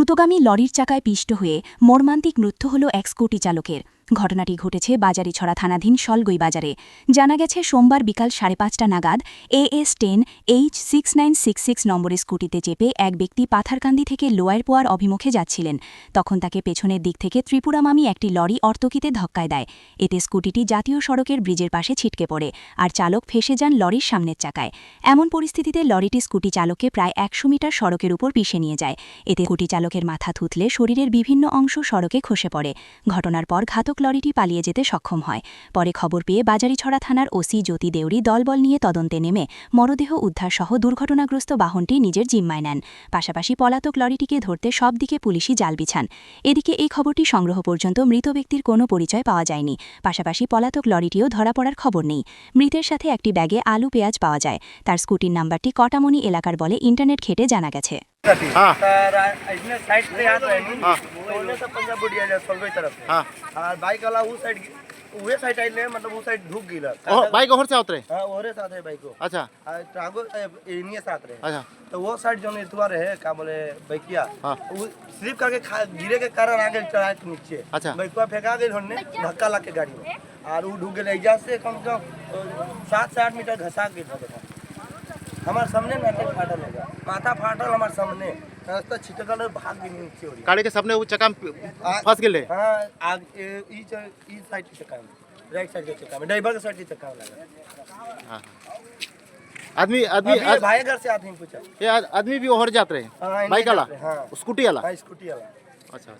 দ্রুতগামী লরির চাকায় পিষ্ট হয়ে মর্মান্তিক মৃত্যু হল এক স্কুটি চালকের। ঘটনাটি ঘটেছে বাজারিছড়া থানাধীন শলগই বাজারে। জানা গেছে, সোমবার বিকাল 5:30 নাগাদ AS10H6966 নম্বরের স্কুটিতে চেপে এক ব্যক্তি পাথারকান্দি থেকে লোয়ারপোয়ার অভিমুখে যাচ্ছিলেন। তখন তাকে পেছনের দিক থেকে ত্রিপুরামামী একটি লরি অর্তকিতে ধক্কায় দেয়। এতে স্কুটিটি জাতীয় সড়কের ব্রিজের পাশে ছিটকে পড়ে, আর চালক ফেসে যান লরির সামনের চাকায়। এমন পরিস্থিতিতে লরিটি স্কুটি চালককে প্রায় 100 মিটার সড়কের উপর পিষে নিয়ে যায়। এতে স্কুটি চালকের মাথা থুতলে শরীরের বিভিন্ন অংশ সড়কে খসে পড়ে। ঘটনার পর ঘাতক লরিটি পালিয়ে যেতে সক্ষম হয়। পরে খবর পেয়ে বাজারিছড়া থানার ওসি জ্যোতি দেউরি দলবল নিয়ে তদন্তে নেমে মরদেহ উদ্ধারসহ দুর্ঘটনাগ্রস্ত বাহনটি নিজের জিম্মায় নেন। পাশাপাশি পলাতক লরিটিকে ধরতে সব দিকে পুলিশি জাল বিছান। এদিকে এই খবরটি সংগ্রহ পর্যন্ত মৃত ব্যক্তির কোনো পরিচয় পাওয়া যায়নি। পাশাপাশি পলাতক লরিটিও ধরা পড়ার খবর নেই। মৃতের সাথে একটি ব্যাগে আলু পেঁয়াজ পাওয়া যায়। তার স্কুটির নাম্বারটি কটামনি এলাকার বলে ইন্টারনেট ঘেটে জানা গেছে। इसमें साइड पे याद रहे बोलने से पंजाब बुढ़िया जाए सोलवे तरफ और बाइक वाला वो साइड वे साइड आई ले मतलब वो साइड ढुक गिला बाइक ओवर से उतरे। हां ओरे साथ है बाइक को। अच्छा ट्रागो इन्हीं साथ रहे। अच्छा तो वो साइड जो इतवार है क्या बोले बाइकिया वो स्लिप करके गिरे के कारण आगे चढ़ा के नीचे। अच्छा बाइकवा फेंका गई होने धक्का लग के गाड़ी में और वो ढुक गए एजा से कम से कम 7 से 8 मीटर घसा के था। हमारे सामने नाटक फाटल होगा, माथा फाटल हमारे सामने रास्ता छिटकल और भाग भी नीचे हो रही गाड़ी के सामने वो चक्का फंस गेले। हां आग ई साइड के चक्का में राइट साइड के चक्का में ड्राइवर के साइड के चक्का में लगा। हां आदमी आदमी भाई घर से आते हैं पूछा ये आदमी भी ओवर जाते रहे हाँ, बाइक वाला हाँ स्कूटी वाला हाँ स्कूटी वाला। अच्छा।